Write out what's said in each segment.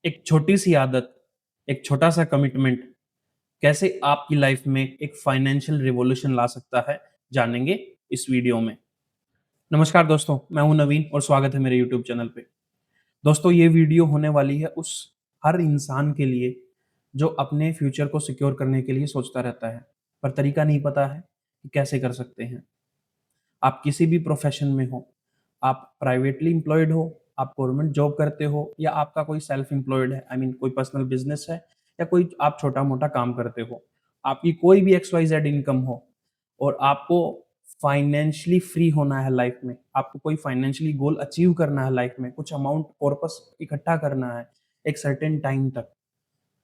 एक छोटी सी आदत, एक छोटा सा कमिटमेंट कैसे आपकी लाइफ में एक फाइनेंशियल रिवॉल्यूशन ला सकता है, जानेंगे इस वीडियो में। नमस्कार दोस्तों, मैं हूं नवीन और स्वागत है मेरे यूट्यूब चैनल पे। दोस्तों, ये वीडियो होने वाली है उस हर इंसान के लिए जो अपने फ्यूचर को सिक्योर करने के लिए सोचता रहता है, पर तरीका नहीं पता है कि कैसे कर सकते हैं। आप किसी भी प्रोफेशन में हो, आप प्राइवेटली एम्प्लॉयड हो, आप गवर्नमेंट जॉब करते हो या आपका कोई सेल्फ एम्प्लॉयड है, आई मीन कोई पर्सनल बिजनेस है या कोई आप छोटा मोटा काम करते हो, आपकी कोई भी एक्स वाई जेड इनकम हो और आपको फाइनेंशियली फ्री होना है लाइफ में, आपको कोई फाइनेंशियली गोल अचीव करना है लाइफ में, कुछ अमाउंट कॉर्पस इकट्ठा करना है एक सर्टेन टाइम तक,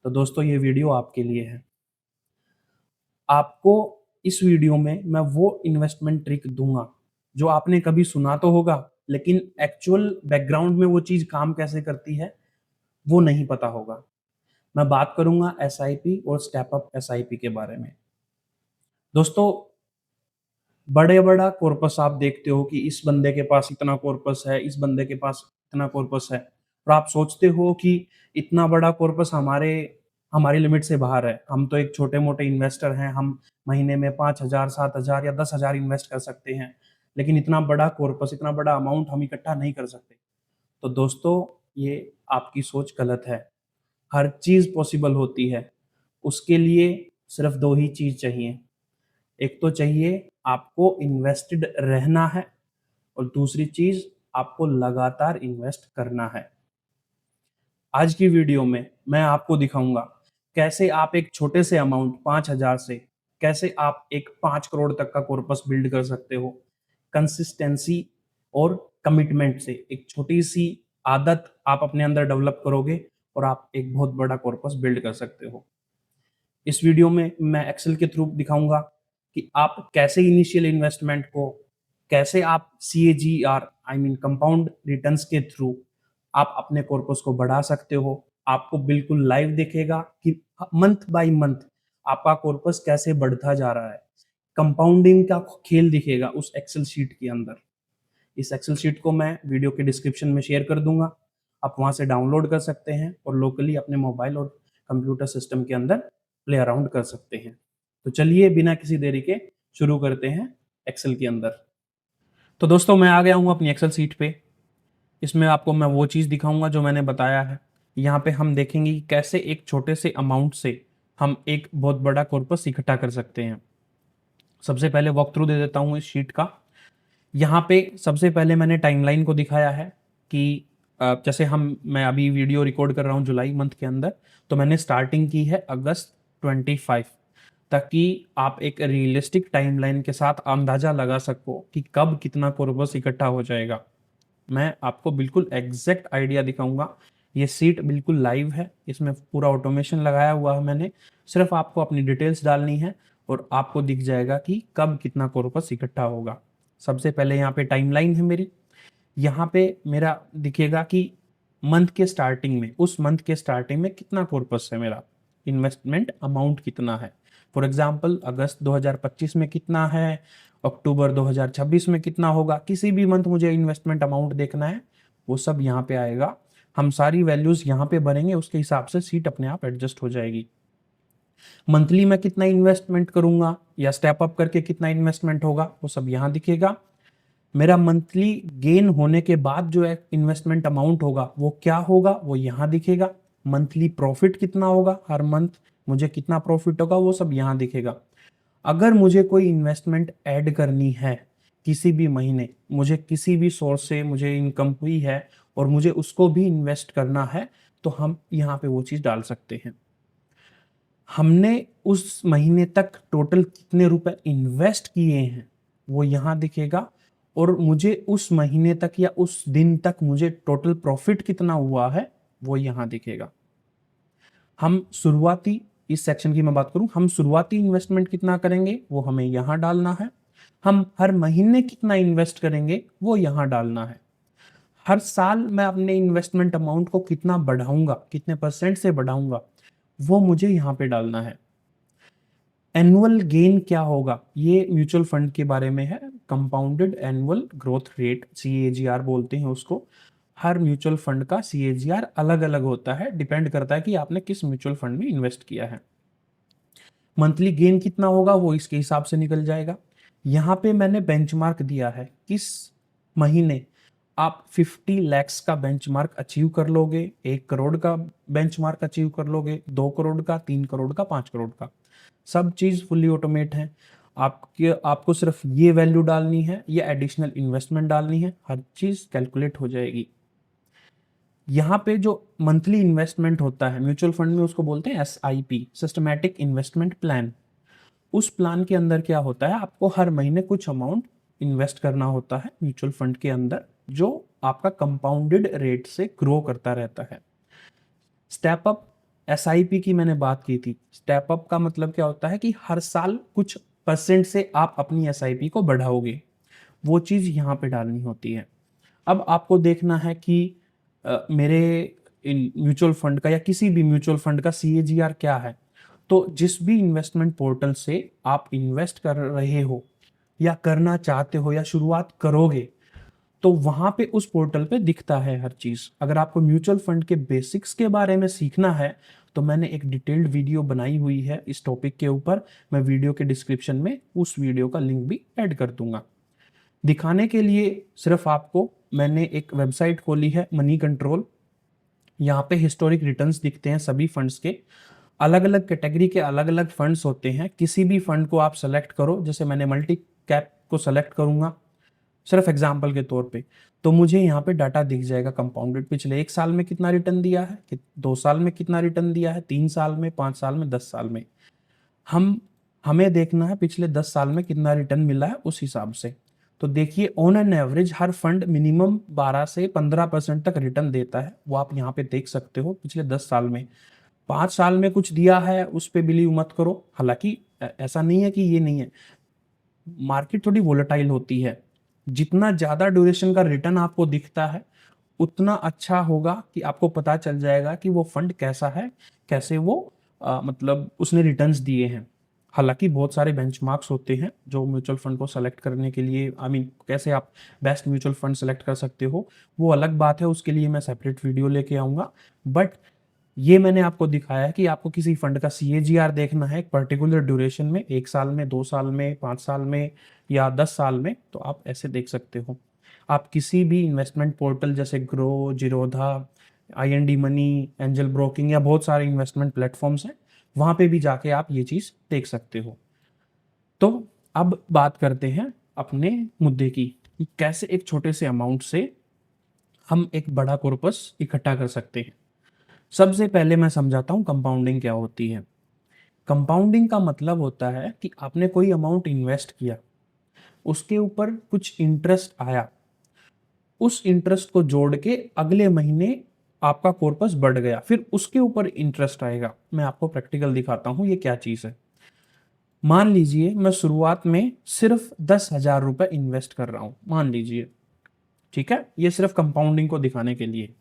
तो दोस्तों ये वीडियो आपके लिए है। आपको इस वीडियो में मैं वो इन्वेस्टमेंट ट्रिक दूंगा जो आपने कभी सुना तो होगा, लेकिन एक्चुअल बैकग्राउंड में वो चीज काम कैसे करती है वो नहीं पता होगा। मैं बात करूंगा एसआईपी और स्टेप अप एसआईपी के बारे में। दोस्तों, बड़े बड़ा कॉर्पस आप देखते हो कि इस बंदे के पास इतना कॉर्पस है, इस बंदे के पास इतना कॉर्पस है, और आप सोचते हो कि इतना बड़ा कॉर्पस हमारी लिमिट से बाहर है। हम तो एक छोटे मोटे इन्वेस्टर हैं, हम महीने में 5,000 7,000 या 10,000 इन्वेस्ट कर सकते हैं, लेकिन इतना बड़ा कॉर्पस, इतना बड़ा अमाउंट हम इकट्ठा नहीं कर सकते। तो दोस्तों, ये आपकी सोच गलत है। हर चीज पॉसिबल होती है। उसके लिए सिर्फ दो ही चीज चाहिए। एक तो चाहिए आपको इन्वेस्टेड रहना है, और दूसरी चीज आपको लगातार इन्वेस्ट करना है। आज की वीडियो में मैं आपको दिखाऊंगा कैसे आप एक छोटे से अमाउंट 5,000 से कैसे आप एक 5 करोड़ तक का कॉर्पस बिल्ड कर सकते हो। कंसिस्टेंसी और कमिटमेंट से एक छोटी सी आदत आप अपने अंदर डेवलप करोगे और आप एक बहुत बड़ा कॉर्पस बिल्ड कर सकते हो। इस वीडियो में मैं एक्सेल के थ्रू दिखाऊंगा कि आप कैसे इनिशियल इन्वेस्टमेंट को, कैसे आप CAGR I mean compound returns के थ्रू आप अपने कॉर्पस को बढ़ा सकते हो। आपको बिल्कुल लाइव दिखेगा कि मंथ बाय मंथ आपका कॉर्पस कैसे बढ़ता जा रहा है। कंपाउंडिंग का खेल दिखेगा उस एक्सेल शीट के अंदर। इस एक्सेल शीट को मैं वीडियो के डिस्क्रिप्शन में शेयर कर दूंगा, आप वहां से डाउनलोड कर सकते हैं और लोकली अपने मोबाइल और कंप्यूटर सिस्टम के अंदर प्ले अराउंड कर सकते हैं। तो चलिए बिना किसी देरी के शुरू करते हैं एक्सेल के अंदर। तो दोस्तों, मैं आ गया हूं अपनी एक्सेल शीट पे। इसमें आपको मैं वो चीज़ दिखाऊंगा जो मैंने बताया है। यहाँ पे हम देखेंगे कि कैसे एक छोटे से अमाउंट से हम एक बहुत बड़ा कॉर्पस इकट्ठा कर सकते हैं। सबसे पहले वॉक थ्रू दे देता हूँ इस शीट का। यहाँ पे सबसे पहले मैंने टाइमलाइन को दिखाया है कि जैसे मैं अभी वीडियो रिकॉर्ड कर रहा हूँ जुलाई मंथ के अंदर, तो मैंने स्टार्टिंग की है अगस्त 25, ताकि आप एक रियलिस्टिक टाइमलाइन के साथ अंदाजा लगा सको कि कब कितना कॉर्पस इकट्ठा हो जाएगा। मैं आपको बिल्कुल एग्जैक्ट आइडिया दिखाऊंगा। ये सीट बिल्कुल लाइव है, इसमें पूरा ऑटोमेशन लगाया हुआ है मैंने। सिर्फ आपको अपनी डिटेल्स डालनी है और आपको दिख जाएगा कि कब कितना कॉर्पस इकट्ठा होगा। सबसे पहले यहाँ पे टाइमलाइन है मेरी। यहाँ पे मेरा दिखेगा कि मंथ के स्टार्टिंग में, उस मंथ के स्टार्टिंग में कितना कॉर्पस है मेरा, इन्वेस्टमेंट अमाउंट कितना है। फॉर एग्जांपल अगस्त 2025 में कितना है, अक्टूबर 2026 में कितना होगा, किसी भी मंथ मुझे इन्वेस्टमेंट अमाउंट देखना है, वो सब यहाँ पे आएगा। हम सारी वैल्यूज यहाँ पे भरेंगे, उसके हिसाब से सीट अपने आप एडजस्ट हो जाएगी। मंथली में कितना इन्वेस्टमेंट करूंगा या स्टेप अप करके कितना इन्वेस्टमेंट होगा, वो सब यहाँ दिखेगा। मेरा मंथली गेन होने के बाद जो इन्वेस्टमेंट अमाउंट होगा वो क्या होगा, वो यहाँ दिखेगा। मंथली प्रॉफिट कितना होगा, हर मंथ मुझे कितना प्रॉफिट होगा, वो सब यहाँ दिखेगा। अगर मुझे कोई इन्वेस्टमेंट ऐड करनी है किसी भी महीने, मुझे किसी भी सोर्स से मुझे इनकम हुई है और मुझे उसको भी इन्वेस्ट करना है, तो हम यहाँ पे वो चीज़ डाल सकते हैं। हमने उस महीने तक टोटल कितने रुपए इन्वेस्ट किए हैं वो यहाँ दिखेगा, और मुझे उस महीने तक या उस दिन तक मुझे टोटल प्रॉफिट कितना हुआ है वो यहाँ दिखेगा। हम शुरुआती, इस सेक्शन की मैं बात करूं, हम शुरुआती इन्वेस्टमेंट कितना करेंगे वो हमें यहाँ डालना है। हम हर महीने कितना इन्वेस्ट करेंगे वो यहाँ डालना है। हर साल मैं अपने इन्वेस्टमेंट अमाउंट को कितना बढ़ाऊंगा, कितने परसेंट से बढ़ाऊंगा, वो मुझे यहाँ पे डालना है। एनुअल गेन क्या होगा, ये म्यूचुअल फंड के बारे में है। Compounded annual growth rate, CAGR बोलते हैं उसको। हर म्यूचुअल फंड का CAGR अलग अलग होता है, डिपेंड करता है कि आपने किस म्यूचुअल फंड में इन्वेस्ट किया है। मंथली गेन कितना होगा वो इसके हिसाब से निकल जाएगा। यहाँ पे मैंने बेंचमार्क दिया है, किस महीने आप 50 लैक्स का बेंचमार्क अचीव कर लोगे, 1 करोड़ का बेंचमार्क अचीव कर लोगे, 2 करोड़ का, 3 करोड़ का, 5 करोड़ का। सब चीज़ फुल्ली ऑटोमेट है। आपको सिर्फ ये वैल्यू डालनी है या एडिशनल इन्वेस्टमेंट डालनी है, हर चीज़ कैलकुलेट हो जाएगी। यहाँ पे जो मंथली इन्वेस्टमेंट होता है म्यूचुअल फंड में, उसको बोलते हैं SIP, सिस्टमैटिक इन्वेस्टमेंट प्लान। उस प्लान के अंदर क्या होता है, आपको हर महीने कुछ अमाउंट इन्वेस्ट करना होता है म्यूचुअल फंड के अंदर, जो आपका कंपाउंडेड रेट से ग्रो करता रहता है। स्टेप अप SIP की मैंने बात की थी। स्टेप अप का मतलब क्या होता है कि हर साल कुछ % से आप अपनी SIP को बढ़ाओगे, वो चीज़ यहाँ पे डालनी होती है। अब आपको देखना है कि मेरे म्यूचुअल फंड का या किसी भी म्यूचुअल फंड का CAGR क्या है। तो जिस भी इन्वेस्टमेंट पोर्टल से आप इन्वेस्ट कर रहे हो या करना चाहते हो या शुरुआत करोगे, तो वहां पे उस पोर्टल पे दिखता है हर चीज। अगर आपको म्यूचुअल फंड के बेसिक्स के बारे में सीखना है तो मैंने एक डिटेल्ड वीडियो बनाई हुई है इस टॉपिक के ऊपर, मैं वीडियो के डिस्क्रिप्शन में उस वीडियो का लिंक भी ऐड कर दूंगा। दिखाने के लिए सिर्फ आपको मैंने एक वेबसाइट खोली है, मनी कंट्रोल। यहाँ पे हिस्टोरिक रिटर्न्स दिखते हैं सभी फंड्स के। अलग अलग कैटेगरी के अलग अलग फंड्स होते हैं, किसी भी फंड को आप सेलेक्ट करो। जैसे मैंने मल्टी कैप को सेलेक्ट करूंगा सिर्फ एग्जाम्पल के तौर पे, तो मुझे यहाँ पे डाटा दिख जाएगा कंपाउंडेड, पिछले 1 साल में कितना रिटर्न दिया है, 2 साल में कितना रिटर्न दिया है, 3 साल में, 5 साल में, 10 साल में। हमें देखना है पिछले 10 साल में कितना रिटर्न मिला है उस हिसाब से। तो देखिए on an average her fund minimum 12 से 15% तक रिटर्न देता है, वो आप यहाँ पे देख सकते हो पिछले 10 साल में। 5 साल में कुछ दिया है उस पे बिलीव मत करो, हालांकि ऐसा नहीं है कि ये नहीं है, मार्केट थोड़ी वोलेटाइल होती है। जितना ज्यादा ड्यूरेशन का रिटर्न आपको दिखता है उतना अच्छा होगा कि आपको पता चल जाएगा कि वो फंड कैसा है, कैसे वो मतलब उसने रिटर्न्स दिए हैं। हालांकि बहुत सारे बेंचमार्क्स होते हैं जो म्यूचुअल फंड को सेलेक्ट करने के लिए, आई मीन कैसे आप बेस्ट म्यूचुअल फंड सेलेक्ट कर सकते हो, वो अलग बात है, उसके लिए मैं सेपरेट वीडियो लेके आऊँगा। बट ये मैंने आपको दिखाया है कि आपको किसी फंड का CAGR देखना है एक पर्टिकुलर ड्यूरेशन में, 1 साल में, 2 साल में, 5 साल में या 10 साल में, तो आप ऐसे देख सकते हो। आप किसी भी इन्वेस्टमेंट पोर्टल जैसे grow, Zerodha, IND money, angel broking या बहुत सारे इन्वेस्टमेंट प्लेटफॉर्म्स हैं, वहां पे भी जाके आप ये चीज देख सकते हो। तो अब बात करते हैं अपने मुद्दे की कि कैसे एक छोटे से अमाउंट से हम एक बड़ा कॉर्पस इकट्ठा कर सकते हैं। सबसे पहले मैं समझाता हूँ कंपाउंडिंग क्या होती है। कंपाउंडिंग का मतलब होता है कि आपने कोई अमाउंट इन्वेस्ट किया, उसके ऊपर कुछ इंटरेस्ट आया, उस इंटरेस्ट को जोड़ के अगले महीने आपका कॉर्पस बढ़ गया, फिर उसके ऊपर इंटरेस्ट आएगा। मैं आपको प्रैक्टिकल दिखाता हूँ ये क्या चीज़ है। मान लीजिए मैं शुरुआत में सिर्फ 10,000 रुपये इन्वेस्ट कर रहा हूँ, मान लीजिए, ठीक है, ये सिर्फ कंपाउंडिंग को दिखाने के लिए।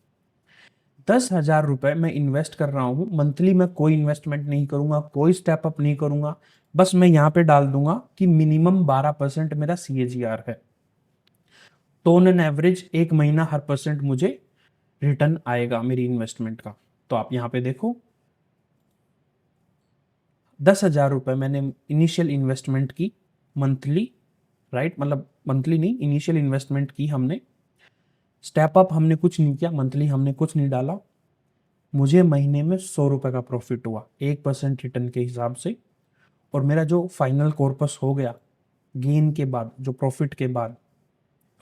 10,000 रुपये मैं इन्वेस्ट कर रहा हूँ, मंथली मैं कोई इन्वेस्टमेंट नहीं करूंगा, कोई स्टेप अप नहीं करूंगा, बस मैं यहाँ पे डाल दूंगा कि मिनिमम 12% मेरा CAGR है। तो ऑन एन एवरेज 1 महीना हर % मुझे रिटर्न आएगा मेरी इन्वेस्टमेंट का। तो आप यहाँ पे देखो 10,000 रुपये मैंने इनिशियल इन्वेस्टमेंट की मंथली, राइट, मतलब मंथली नहीं, इनिशियल इन्वेस्टमेंट की हमने, स्टेप अप हमने कुछ नहीं किया, मंथली हमने कुछ नहीं डाला, मुझे महीने में 100 रुपये का प्रॉफिट हुआ 1% रिटर्न के हिसाब से। और मेरा जो फाइनल कॉर्पस हो गया गेन के बाद, जो प्रॉफिट के बाद,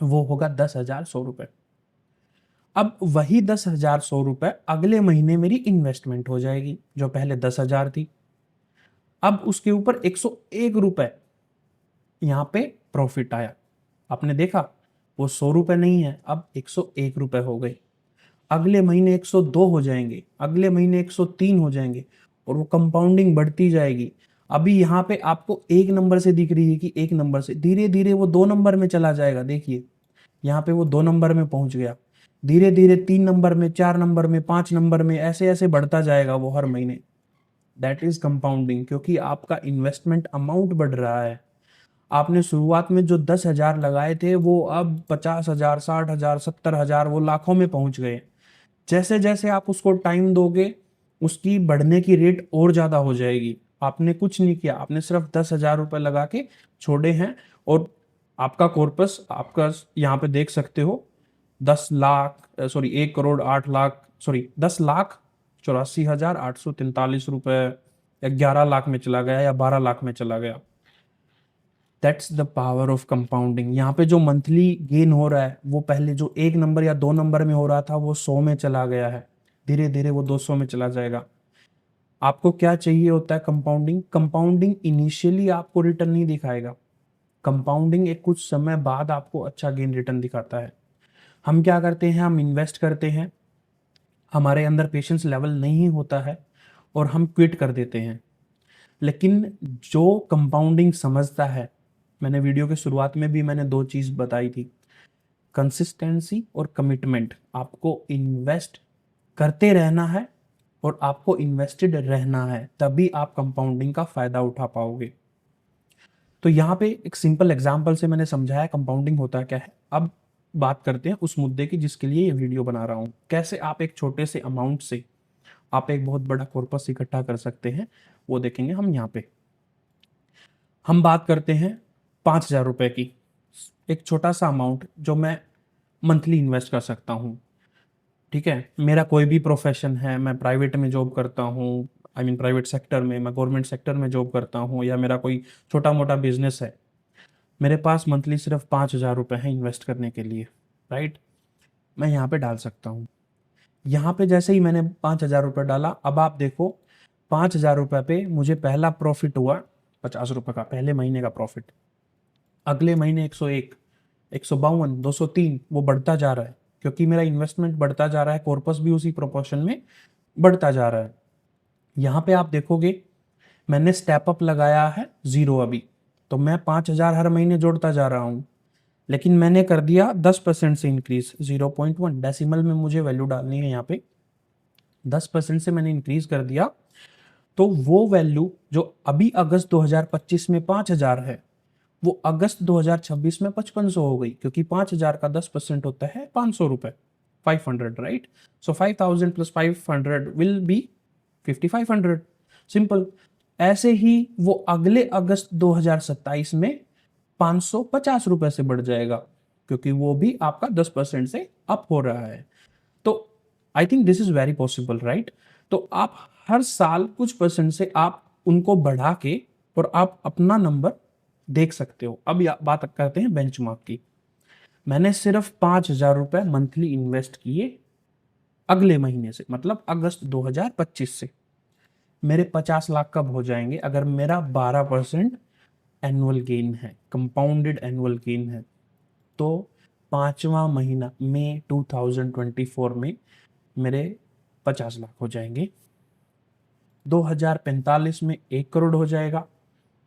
वो होगा 10,100 रुपये। अब वही 10,100 रुपये अगले महीने मेरी इन्वेस्टमेंट हो जाएगी, जो पहले 10,000 थी। अब उसके ऊपर 101 रुपये यहाँ पे प्रॉफिट आया, आपने देखा वो 100 रुपये नहीं है, अब 101 रुपये हो गए। अगले महीने 102 हो जाएंगे, अगले महीने 103 हो जाएंगे, और वो कंपाउंडिंग बढ़ती जाएगी। अभी यहाँ पे आपको 1 नंबर से दिख रही है कि 1 नंबर से धीरे धीरे वो 2 नंबर में चला जाएगा। देखिए यहाँ पे वो 2 नंबर में पहुंच गया, धीरे धीरे 3 नंबर में, 4 नंबर में, 5 नंबर में, ऐसे ऐसे बढ़ता जाएगा वो हर महीने। दैट इज कंपाउंडिंग, क्योंकि आपका इन्वेस्टमेंट अमाउंट बढ़ रहा है, आपने शुरुआत में जो 10,000 लगाए थे वो अब 50,000, 60,000, 70,000, वो लाखों में पहुंच गए। जैसे जैसे आप उसको टाइम दोगे उसकी बढ़ने की रेट और ज़्यादा हो जाएगी। आपने कुछ नहीं किया, आपने सिर्फ 10,000 रुपये लगा के छोड़े हैं और आपका कॉर्पस आपका यहाँ पे देख सकते हो 1 करोड़ 8 लाख, सॉरी 10,84,843 रुपये या 11 लाख में चला गया या 12 लाख में चला गया। That's the power of compounding. यहाँ पे जो मंथली गेन हो रहा है वो पहले जो 1 नंबर या 2 नंबर में हो रहा था वो 100 में चला गया है, धीरे धीरे वो 200 में चला जाएगा। आपको क्या चाहिए होता है? कंपाउंडिंग। कंपाउंडिंग इनिशियली आपको रिटर्न नहीं दिखाएगा, कंपाउंडिंग एक कुछ समय बाद आपको अच्छा गेन रिटर्न दिखाता है। हम क्या करते हैं, हम इन्वेस्ट करते हैं, हमारे अंदर पेशेंस लेवल नहीं होता है और हम क्विट कर देते हैं। लेकिन जो कंपाउंडिंग समझता है, मैंने वीडियो के शुरुआत में भी मैंने 2 चीज़ बताई थी, कंसिस्टेंसी और कमिटमेंट। आपको इन्वेस्ट करते रहना है और आपको इन्वेस्टेड रहना है, तभी आप कंपाउंडिंग का फ़ायदा उठा पाओगे। तो यहाँ पे एक सिंपल एग्जांपल से मैंने समझाया कंपाउंडिंग होता क्या है। अब बात करते हैं उस मुद्दे की जिसके लिए ये वीडियो बना रहा हूँ। कैसे आप एक छोटे से अमाउंट से आप एक बहुत बड़ा कॉर्पस इकट्ठा कर सकते हैं, वो देखेंगे हम यहाँ पे। हम बात करते हैं 5,000 रुपये की, एक छोटा सा अमाउंट जो मैं मंथली इन्वेस्ट कर सकता हूँ। ठीक है, मेरा कोई भी प्रोफेशन है, मैं प्राइवेट में जॉब करता हूँ, आई मीन प्राइवेट सेक्टर में, मैं गवर्नमेंट सेक्टर में जॉब करता हूँ, या मेरा कोई छोटा मोटा बिजनेस है, मेरे पास मंथली सिर्फ 5,000 रुपये हैं इन्वेस्ट करने के लिए, राइट। मैं यहाँ पे डाल सकता हूँ। यहाँ पे जैसे ही मैंने 5,000 रुपये डाला, अब आप देखो 5,000 रुपये पे मुझे पहला प्रॉफिट हुआ 50 रुपये का, पहले महीने का प्रॉफिट। अगले महीने 101, 152, 203, वो बढ़ता जा रहा है क्योंकि मेरा इन्वेस्टमेंट बढ़ता जा रहा है, कॉर्पस भी उसी प्रोपोर्शन में बढ़ता जा रहा है। यहाँ पे आप देखोगे मैंने स्टेप अप लगाया है 0 अभी, तो मैं 5,000 हर महीने जोड़ता जा रहा हूँ, लेकिन मैंने कर दिया 10% से इंक्रीज, 0.1 डेसिमल में मुझे वैल्यू डालनी है। यहाँ पे 10% से मैंने इंक्रीज कर दिया, तो वो वैल्यू जो अभी अगस्त 2025 में 5,000 है, वो अगस्त 2026 में 5500 हो गई, क्योंकि 5,000 का 10% होता है 500 रुपए, 500, right. So 5,000 plus 500 will be 5,500, simple. ऐसे ही वो अगले अगस्त 2027 में 550 रुपए से बढ़ जाएगा, क्योंकि वो भी आपका 10% से अप हो रहा है। तो I think this is very possible, right. तो आप हर साल कुछ परसेंट से आप उनको बढ़ा के और आप अपना नंबर देख सकते हो। अब बात करते हैं बेंचमार्क की। मैंने सिर्फ 5,000 रुपये मंथली इन्वेस्ट किए अगले महीने से, मतलब अगस्त 2025 से। मेरे 50 लाख कब हो जाएंगे? अगर मेरा 12% एनुअल गेन है, कंपाउंडेड एनुअल गेन है, तो 5वां महीना मई 2024 में मेरे 50 लाख हो जाएंगे। 2045 में 1 करोड़ हो जाएगा,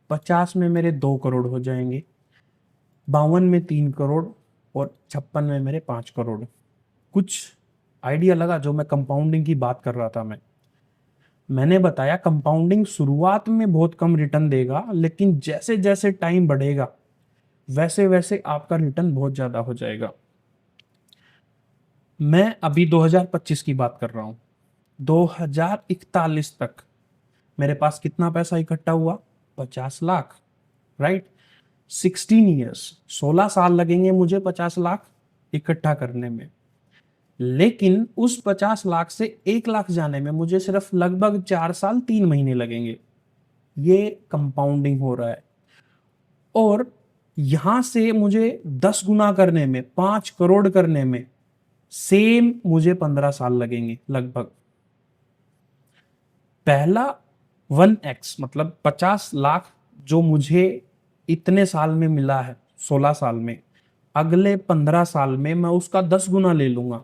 50 में मेरे 2 करोड़ हो जाएंगे, 52 में 3 करोड़ और 56 में मेरे 5 करोड़। कुछ आइडिया लगा जो मैं कंपाउंडिंग की बात कर रहा था? मैंने बताया कंपाउंडिंग शुरुआत में बहुत कम रिटर्न देगा, लेकिन जैसे जैसे टाइम बढ़ेगा वैसे वैसे आपका रिटर्न बहुत ज्यादा हो जाएगा। मैं अभी 2025 की बात कर रहा हूं, 2041 तक मेरे पास कितना पैसा इकट्ठा हुआ? 50 लाख, राइट। 16 ईयर्स, 16 साल लगेंगे मुझे 50 लाख इकट्ठा करने में, लेकिन उस 50 लाख से 1 लाख जाने में मुझे सिर्फ लगभग 4 साल 3 महीने लगेंगे। ये कंपाउंडिंग हो रहा है। और यहां से मुझे 10 गुना करने में, 5 करोड़ करने में सेम मुझे 15 साल लगेंगे लगभग। पहला 1x मतलब 50 लाख जो मुझे इतने साल में मिला है, 16 साल में, अगले 15 साल में मैं उसका 10 गुना ले लूंगा।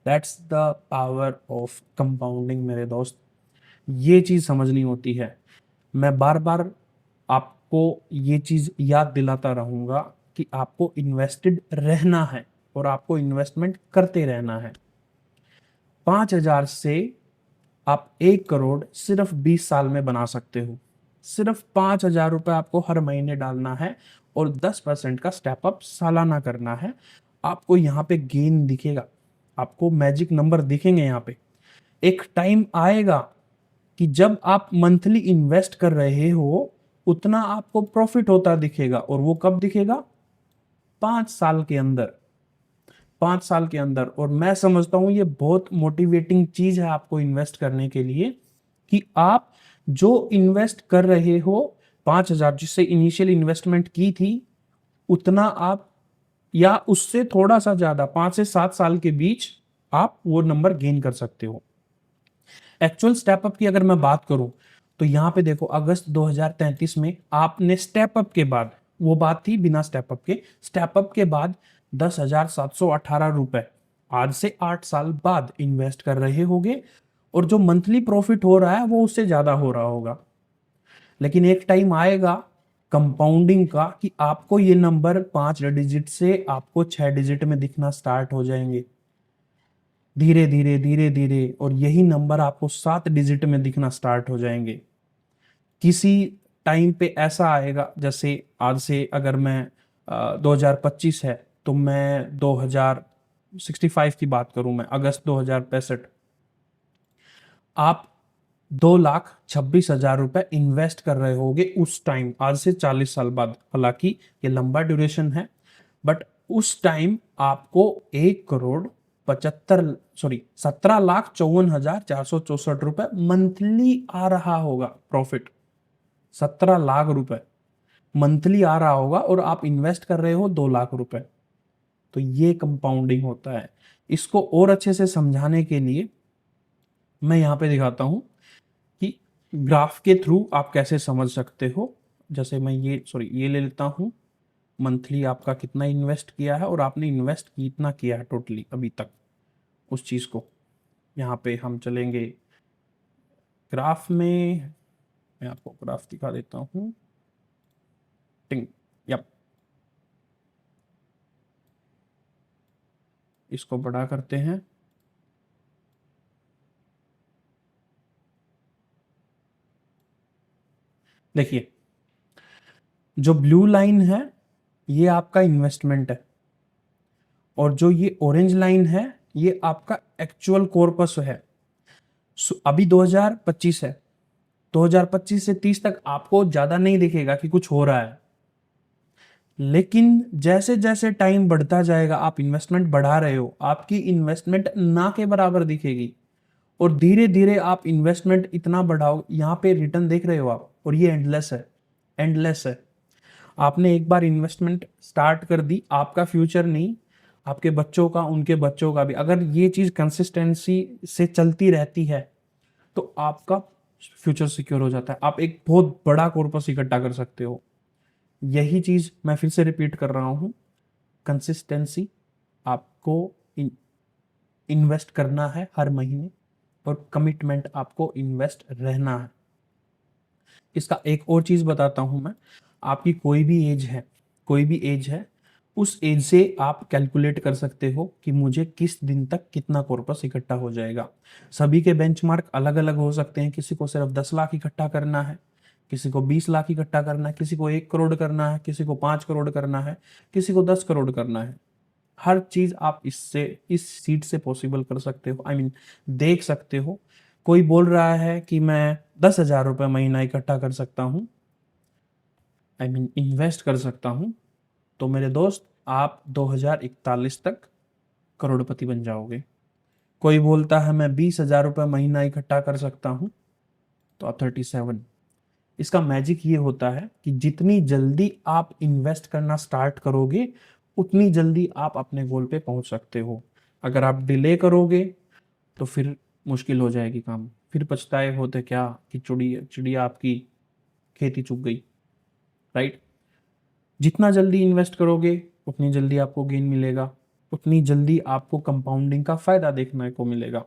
That's the power of compounding मेरे दोस्त। ये चीज समझनी होती है। मैं बार बार आपको ये चीज याद दिलाता रहूंगा कि आपको इन्वेस्टेड रहना है और आपको इन्वेस्टमेंट करते रहना है। 5,000 से आप 1 करोड़ सिर्फ 20 साल में बना सकते हो। सिर्फ 5,000 रुपये आपको हर महीने डालना है और 10% का स्टेप अप सालाना करना है। आपको यहाँ पे गेन दिखेगा, आपको मैजिक नंबर दिखेंगे यहाँ पे। एक टाइम आएगा कि जब आप मंथली इन्वेस्ट कर रहे हो उतना आपको प्रॉफिट होता दिखेगा, और वो कब दिखेगा? 5 साल के अंदर। 5 साल के अंदर। और मैं समझता हूं ये बहुत मोटिवेटिंग चीज है आपको इन्वेस्ट करने के लिए, कि आप जो इन्वेस्ट कर रहे हो 5,000 जिससे इनिशियल इन्वेस्टमेंट की थी, उतना आप या उससे थोड़ा सा ज्यादा 5 से 7 साल के बीच आप वो नंबर गेन कर सकते हो। एक्चुअल स्टेप अप की अगर मैं बात करूं तो यहां पे देखो, अगस्त 2033 में आपने स्टेप अप के बाद, वो बात थी बिना स्टेप अप के, स्टेप अप के बाद 10,718 रुपए आज से 8 साल बाद इन्वेस्ट कर रहे होगे, और जो मंथली प्रॉफिट हो रहा है वो उससे ज्यादा हो रहा होगा। लेकिन एक टाइम आएगा कंपाउंडिंग का कि आपको ये नंबर 5 डिजिट से आपको 6 डिजिट में दिखना स्टार्ट हो जाएंगे, धीरे धीरे धीरे धीरे, और यही नंबर आपको 7 डिजिट में दिखना स्टार्ट हो जाएंगे। किसी टाइम पे ऐसा आएगा, जैसे आज से अगर मैं 2025 है तो मैं 2065 की बात करूं, मैं अगस्त 2065, आप 2,26,000 रुपए इन्वेस्ट कर रहे होगे उस टाइम, आज से 40 साल बाद। हालांकि ये लंबा ड्यूरेशन है, बट उस टाइम आपको 17,54,464 रुपए मंथली आ रहा होगा प्रॉफिट। 17 लाख रुपए मंथली आ रहा होगा, और आप इन्वेस्ट कर रहे हो 2 लाख रुपए। तो ये कंपाउंडिंग होता है। इसको और अच्छे से समझाने के लिए मैं यहाँ पे दिखाता हूँ कि ग्राफ के थ्रू आप कैसे समझ सकते हो। जैसे मैं ये ले लेता हूँ, मंथली आपका कितना इन्वेस्ट किया है और आपने इन्वेस्ट कितना किया है टोटली अभी तक उस चीज़ को। यहाँ पे हम चलेंगे ग्राफ में, मैं आपको ग्राफ दिखा देता हूँ। टिंग, यप, इसको बड़ा करते हैं। देखिए, जो ब्लू लाइन है ये आपका इन्वेस्टमेंट है, और जो ये ऑरेंज लाइन है ये आपका एक्चुअल कॉर्पस है। अभी 2025 है, 2025 से 30 तक आपको ज्यादा नहीं दिखेगा कि कुछ हो रहा है, लेकिन जैसे जैसे टाइम बढ़ता जाएगा, आप इन्वेस्टमेंट बढ़ा रहे हो, आपकी इन्वेस्टमेंट ना के बराबर दिखेगी, और धीरे धीरे आप इन्वेस्टमेंट इतना बढ़ाओ, यहाँ पे रिटर्न देख रहे हो आप, और ये एंडलेस है, एंडलेस है। आपने एक बार इन्वेस्टमेंट स्टार्ट कर दी, आपका फ्यूचर नहीं, आपके बच्चों का, उनके बच्चों का भी, अगर ये चीज कंसिस्टेंसी से चलती रहती है तो आपका फ्यूचर सिक्योर हो जाता है, आप एक बहुत बड़ा कॉर्पस इकट्ठा कर सकते हो। यही चीज मैं फिर से रिपीट कर रहा हूं, कंसिस्टेंसी, आपको इन्वेस्ट करना है हर महीने, और कमिटमेंट आपको इन्वेस्ट रहना है। इसका एक और चीज बताता हूं मैं, आपकी कोई भी एज है, कोई भी एज है, उस एज से आप कैलकुलेट कर सकते हो कि मुझे किस दिन तक कितना कॉर्पस इकट्ठा हो जाएगा। सभी के बेंचमार्क अलग अलग हो सकते हैं, किसी को सिर्फ 10 लाख इकट्ठा करना है, किसी को 20 लाख इकट्ठा करना है, किसी को 1 करोड़ करना है, किसी को 5 करोड़ करना है, किसी को 10 करोड़ करना है। हर चीज आप इससे, इस सीट से पॉसिबल कर सकते हो, आई मीन देख सकते हो। कोई बोल रहा है कि मैं 10,000 रुपये महीना इकट्ठा कर सकता हूँ, आई मीन इन्वेस्ट कर सकता हूँ, तो मेरे दोस्त आप 2041 तक करोड़पति बन जाओगे। कोई बोलता है मैं 20,000 रुपये महीना इकट्ठा कर सकता हूँ, तो आप 37। इसका मैजिक ये होता है कि जितनी जल्दी आप इन्वेस्ट करना स्टार्ट करोगे उतनी जल्दी आप अपने गोल पे पहुंच सकते हो। अगर आप डिले करोगे तो फिर मुश्किल हो जाएगी काम, फिर पछताए होते क्या कि चिड़िया चिड़िया आपकी खेती चुग गई, राइट। जितना जल्दी इन्वेस्ट करोगे उतनी जल्दी आपको गेन मिलेगा, उतनी जल्दी आपको कंपाउंडिंग का फायदा देखने को मिलेगा।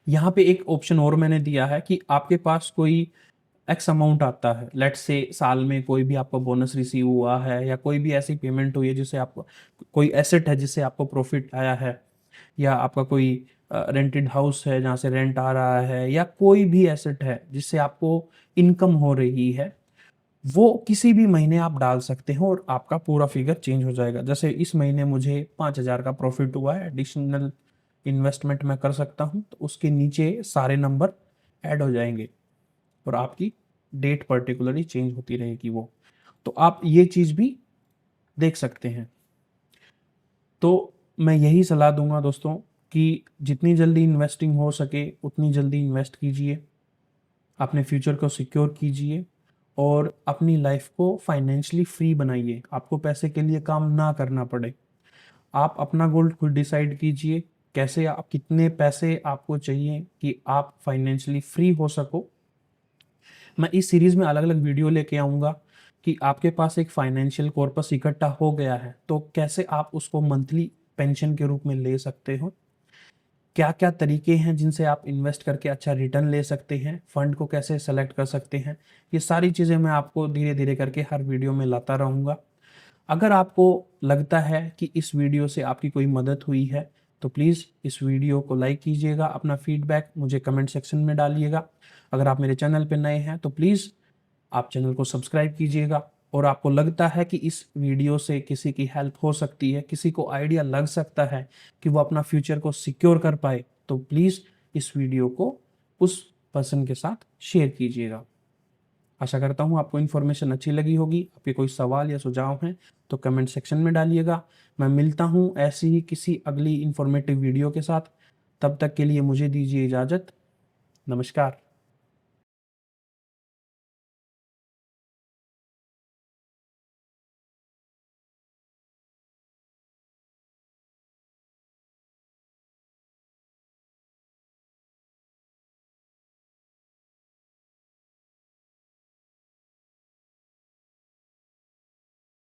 यहाँ पे एक ऑप्शन और मैंने दिया है कि आपके पास कोई एक्स अमाउंट आता है, लेट्स से साल में कोई भी आपको बोनस रिसीव हुआ है, या कोई भी ऐसी पेमेंट हुई है जिससे आपको, कोई एसेट है जिससे आपको प्रॉफिट आया है, या आपका कोई रेंटेड हाउस है जहाँ से रेंट आ रहा है, या कोई भी एसेट है जिससे आपको इनकम हो रही है, वो किसी भी महीने आप डाल सकते हो और आपका पूरा फिगर चेंज हो जाएगा। जैसे इस महीने मुझे 5,000 का प्रॉफिट हुआ है, एडिशनल इन्वेस्टमेंट मैं कर सकता हूँ, तो उसके नीचे सारे नंबर ऐड हो जाएंगे और आपकी डेट पर्टिकुलरली चेंज होती रहेगी वो। तो आप ये चीज़ भी देख सकते हैं। तो मैं यही सलाह दूंगा दोस्तों कि जितनी जल्दी इन्वेस्टिंग हो सके उतनी जल्दी इन्वेस्ट कीजिए, अपने फ्यूचर को सिक्योर कीजिए और अपनी लाइफ को फाइनेंशियली फ्री बनाइए। आपको पैसे के लिए काम ना करना पड़े। आप अपना गोल खुद डिसाइड कीजिए, कैसे आप कितने पैसे आपको चाहिए कि आप फाइनेंशियली फ्री हो सको। मैं इस सीरीज में अलग अलग वीडियो लेके आऊँगा कि आपके पास एक फाइनेंशियल कॉर्पस इकट्ठा हो गया है तो कैसे आप उसको मंथली पेंशन के रूप में ले सकते हो, क्या क्या तरीके हैं जिनसे आप इन्वेस्ट करके अच्छा रिटर्न ले सकते हैं, फंड को कैसे सेलेक्ट कर सकते हैं। ये सारी चीज़ें मैं आपको धीरे धीरे करके हर वीडियो में लाता रहूँगा। अगर आपको लगता है कि इस वीडियो से आपकी कोई मदद हुई है तो प्लीज़ इस वीडियो को लाइक कीजिएगा, अपना फीडबैक मुझे कमेंट सेक्शन में डालिएगा। अगर आप मेरे चैनल पर नए हैं तो प्लीज़ आप चैनल को सब्सक्राइब कीजिएगा। और आपको लगता है कि इस वीडियो से किसी की हेल्प हो सकती है, किसी को आइडिया लग सकता है कि वो अपना फ्यूचर को सिक्योर कर पाए, तो प्लीज़ इस वीडियो को उस पर्सन के साथ शेयर कीजिएगा। आशा करता हूँ आपको इन्फॉर्मेशन अच्छी लगी होगी। आपके कोई सवाल या सुझाव हैं तो कमेंट सेक्शन में डालिएगा। मैं मिलता हूँ ऐसी ही किसी अगली इन्फॉर्मेटिव वीडियो के साथ। तब तक के लिए मुझे दीजिए इजाज़त। नमस्कार।